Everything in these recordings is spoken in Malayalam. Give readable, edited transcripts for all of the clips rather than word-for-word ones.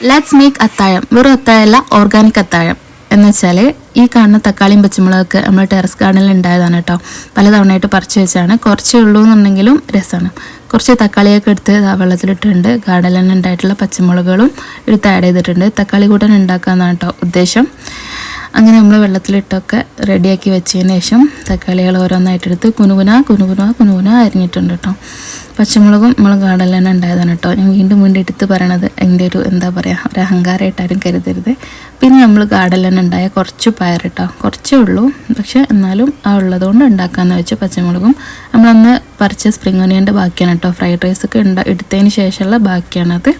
ലെറ്റ്സ് മേക്ക് അത്താഴം. വെറും അത്താഴമല്ല, ഓർഗാനിക് അത്താഴം എന്ന് വെച്ചാൽ ഈ കാണുന്ന തക്കാളിയും പച്ചമുളകൊക്കെ നമ്മൾ ടെറസ് ഗാർഡനിൽ ഉണ്ടായതാണ് കേട്ടോ. പലതവണയായിട്ട് പറിച്ച് വെച്ചാണ്. കുറച്ചേ ഉള്ളൂ എന്നുണ്ടെങ്കിലും രസമാണ്. കുറച്ച് തക്കാളിയൊക്കെ എടുത്ത് വെള്ളത്തിലിട്ടുണ്ട്. ഗാർഡനിൽ തന്നെ ഉണ്ടായിട്ടുള്ള പച്ചമുളകുകളും എടുത്ത് ആഡ് ചെയ്തിട്ടുണ്ട്. തക്കാളി കൂട്ടാൻ ഉണ്ടാക്കാമെന്നാണ് കേട്ടോ ഉദ്ദേശം. അങ്ങനെ നമ്മൾ വെള്ളത്തിലിട്ടൊക്കെ റെഡിയാക്കി വെച്ചതിന് ശേഷം തക്കാളികൾ ഓരോന്നായിട്ടെടുത്ത് കുനുകുന അരിഞ്ഞിട്ടുണ്ട് കേട്ടോ. പച്ചമുളകും നമ്മൾ ഗാർഡനിൽ തന്നെ ഉണ്ടായതാണ് കേട്ടോ. ഞാൻ വീണ്ടും എടുത്ത് പറയണത് എൻ്റെ ഒരു എന്താ പറയുക, ഒരു അഹങ്കാരമായിട്ടാരും കരുതരുത്. പിന്നെ നമ്മൾ ഗാർഡനിൽ തന്നെ ഉണ്ടായ കുറച്ച് പയർ കേട്ടോ, കുറച്ചേ ഉള്ളൂ, പക്ഷേ എന്നാലും ആ ഉള്ളതുകൊണ്ട് ഉണ്ടാക്കാമെന്ന് വെച്ച് പച്ചമുളകും നമ്മളന്ന് പറിച്ച സ്പ്രിംഗ് ഒനിയൻ്റെ ബാക്കിയാണ് കേട്ടോ. ഫ്രൈഡ് റൈസൊക്കെ എടുത്തതിന് ശേഷമുള്ള ബാക്കിയാണത്.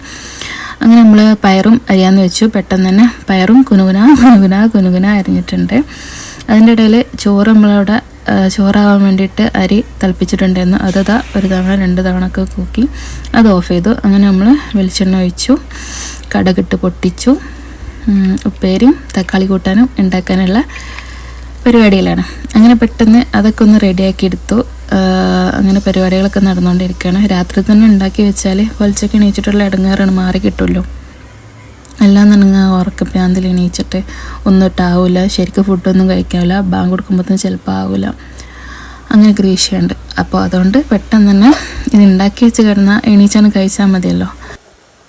അങ്ങനെ നമ്മൾ പയറും അരിയാന്ന് വെച്ചു. പെട്ടെന്ന് തന്നെ പയറും കുനുകുന അരിഞ്ഞിട്ടുണ്ട്. അതിൻ്റെ ഇടയിൽ ചോറ് നമ്മളവിടെ ചോറാവാൻ വേണ്ടിയിട്ട് അരി തിളപ്പിച്ചിട്ടുണ്ടായിരുന്നു. അതതാ ഒരു തവണ 2 തവണ ഒക്കെ കൂക്കി അത് ഓഫ് ചെയ്തു. അങ്ങനെ നമ്മൾ വെളിച്ചെണ്ണ ഒഴിച്ചു, കടുകിട്ട് പൊട്ടിച്ചു. ഉപ്പേരിയും തക്കാളി കൂട്ടാനും ഉണ്ടാക്കാനുള്ള പരിപാടിയിലാണ്. അങ്ങനെ പെട്ടെന്ന് അതൊക്കെ ഒന്ന് റെഡിയാക്കി എടുത്തു. അങ്ങനെ പരിപാടികളൊക്കെ നടന്നുകൊണ്ടിരിക്കുകയാണ്. രാത്രി തന്നെ ഉണ്ടാക്കി വെച്ചാൽ പൊലിച്ചൊക്കെ എണീച്ചിട്ടുള്ള ഇടങ്ങേറാണ്, മാറി കിട്ടുമല്ലോ. എല്ലാം തന്നെ ഉറക്കപ്രാന്തിൽ എണീച്ചിട്ട് ഒന്നിട്ടാവില്ല, ശരിക്കും ഫുഡൊന്നും കഴിക്കാവില്ല, ബാങ്ക് കൊടുക്കുമ്പോഴത്തേനും ചിലപ്പോൾ ആവില്ല, അങ്ങനെയൊക്കെ ഒരു വിഷയമുണ്ട്. അപ്പോൾ അതുകൊണ്ട് പെട്ടെന്ന് തന്നെ ഇത് ഉണ്ടാക്കി വെച്ച് കിടന്നാൽ എണീച്ചാണ് കഴിച്ചാൽ മതിയല്ലോ.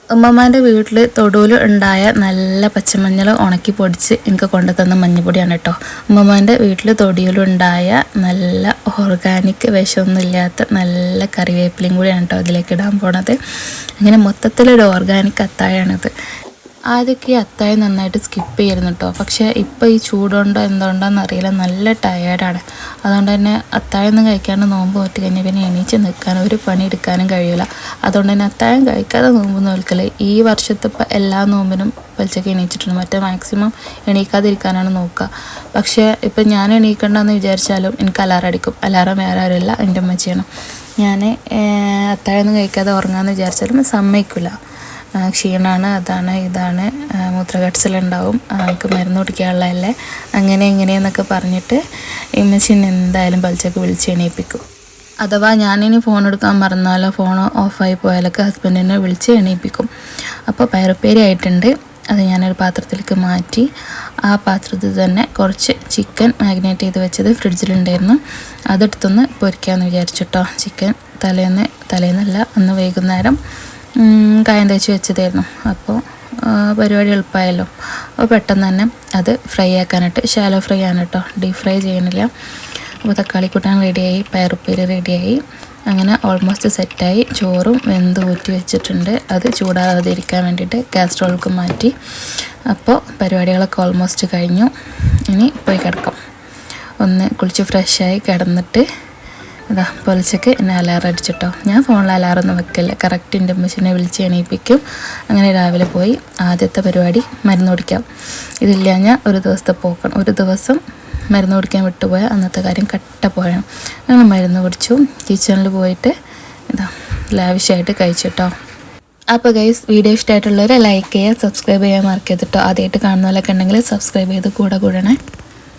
ഉമ്മമാൻ്റെ വീട്ടിൽ തൊടുവിൽ ഉണ്ടായ നല്ല പച്ചമഞ്ഞൾ ഉണക്കി പൊടിച്ച് എനിക്ക് കൊണ്ടുതന്ന മഞ്ഞപ്പൊടിയാണ് കേട്ടോ. ഉമ്മമാൻ്റെ വീട്ടിൽ തൊടിയിലുണ്ടായ നല്ല ഓർഗാനിക് വിഷമൊന്നുമില്ലാത്ത നല്ല കറിവേപ്പിലയും കൂടിയാണ് കേട്ടോ അതിലേക്ക് ഇടാൻ പോണത്. അങ്ങനെ മൊത്തത്തിലൊരു ഓർഗാനിക് അത്താഴമാണിത്. ആദ്യമൊക്കെ ഈ അത്താഴം നന്നായിട്ട് സ്കിപ്പ് ചെയ്യുന്നു കേട്ടോ. പക്ഷേ ഇപ്പോൾ ഈ ചൂടുണ്ടോ എന്തുകൊണ്ടോയെന്ന് അറിയില്ല, നല്ല ടയേർഡാണ്. അതുകൊണ്ട് തന്നെ അത്താഴം ഒന്നും കഴിക്കാണ്ട് നോമ്പ് നോറ്റ് കഴിഞ്ഞാൽ പിന്നെ എണീച്ച് നിൽക്കാനും ഒരു പണി എടുക്കാനും കഴിയില്ല. അതുകൊണ്ട് തന്നെ അത്താഴം കഴിക്കാതെ നോമ്പ് നോൽക്കൽ ഈ വർഷത്തെ എല്ലാ നോമ്പിനും വലിച്ചൊക്കെ എണീച്ചിട്ടുണ്ട്. മറ്റേ മാക്സിമം എണീക്കാതിരിക്കാനാണ് നോക്കുക. പക്ഷേ ഇപ്പം ഞാൻ എണീക്കണ്ടെന്ന് വിചാരിച്ചാലും എനിക്ക് അലാറം അടിക്കും. അലാറം വേറെ ആരുമല്ല, എൻ്റെ അമ്മച്ചിയാണ്. ഞാൻ അത്താഴം ഒന്നും കഴിക്കാതെ ഉറങ്ങാമെന്ന് വിചാരിച്ചാലും സമ്മതിക്കില്ല. ക്ഷീണമാണ്, അതാണ് ഇതാണ്, മൂത്രകടച്ചിലുണ്ടാവും, നമുക്ക് മരുന്ന് കുടിക്കാനുള്ളതല്ലേ, അങ്ങനെ ഇങ്ങനെയെന്നൊക്കെ പറഞ്ഞിട്ട് ഇമ്മച്ചിനെ എന്തായാലും പലിച്ചൊക്കെ വിളിച്ച് എണീപ്പിക്കും. അഥവാ ഞാനിനി ഫോൺ എടുക്കാൻ മറന്നാലോ ഫോൺ ഓഫായി പോയാലൊക്കെ ഹസ്ബൻഡിനെ വിളിച്ച് എണീപ്പിക്കും. അപ്പോൾ പയറുപ്പേരി ആയിട്ടുണ്ട്. അത് ഞാനൊരു പാത്രത്തിലേക്ക് മാറ്റി ആ പാത്രത്തിൽ തന്നെ കുറച്ച് ചിക്കൻ മാഗ്നേറ്റ് ചെയ്ത് വെച്ചത് ഫ്രിഡ്ജിലുണ്ടായിരുന്നു. അതെടുത്തൊന്ന് പൊരിക്കാമെന്ന് വിചാരിച്ചിട്ടോ. ചിക്കൻ തലേന്നല്ല അന്ന് വൈകുന്നേരം കായം തേച്ച് വെച്ചതായിരുന്നു. അപ്പോൾ പരിപാടി എളുപ്പമായല്ലോ. അപ്പോൾ പെട്ടെന്ന് തന്നെ അത് ഫ്രൈ ആക്കാനായിട്ട്, ഷാലോ ഫ്രൈ ആണ് കേട്ടോ, ഡീപ് ഫ്രൈ ചെയ്യണില്ല. അപ്പോൾ തക്കാളി കൂട്ടാൻ റെഡിയായി, പയറുപ്പേരി റെഡിയായി. അങ്ങനെ ഓൾമോസ്റ്റ് സെറ്റായി. ചോറും വെന്ത് ഊറ്റി വെച്ചിട്ടുണ്ട്. അത് ചൂടാകാതിരിക്കാൻ വേണ്ടിയിട്ട് കാസ്ട്രോൾക്ക് മാറ്റി. അപ്പോൾ പരിപാടികളൊക്കെ ഓൾമോസ്റ്റ് കഴിഞ്ഞു. ഇനി പോയി കിടക്കാം. ഒന്ന് കുളിച്ച് ഫ്രഷായി കിടന്നിട്ട് അതാ പൊലിച്ചൊക്കെ എന്നെ അലാറം അടിച്ചിട്ടോ. ഞാൻ ഫോണിൽ അലാറൊന്നും വെക്കില്ല, കറക്റ്റ് എൻ്റെ അമ്മച്ചിനെ വിളിച്ച് എണീപ്പിക്കും. അങ്ങനെ രാവിലെ പോയി ആദ്യത്തെ പരിപാടി മരുന്ന് കുടിക്കാം. ഇതില്ലാഞ്ഞാൽ ഒരു ദിവസത്തെ പോക്കണം. ഒരു ദിവസം മരുന്ന് കുടിക്കാൻ വിട്ടുപോയാൽ അന്നത്തെ കാര്യം കട്ട പോയാണ്. അങ്ങനെ മരുന്ന് കുടിച്ചു. കിച്ചണിൽ പോയിട്ട് ഇതാ ലാവിഷായിട്ട് കഴിച്ചിട്ടോ. അപ്പോൾ ഗൈസ്, വീഡിയോ ഇഷ്ടമായിട്ടുള്ളവരെ ലൈക്ക് ചെയ്യുക, സബ്സ്ക്രൈബ് ചെയ്യാൻ മറക്കരുത് കേട്ടോ. ആദ്യമായിട്ട് കാണുന്നവരൊക്കെ ഉണ്ടെങ്കിൽ സബ്സ്ക്രൈബ് ചെയ്ത് കൂടെ കൂടണേ.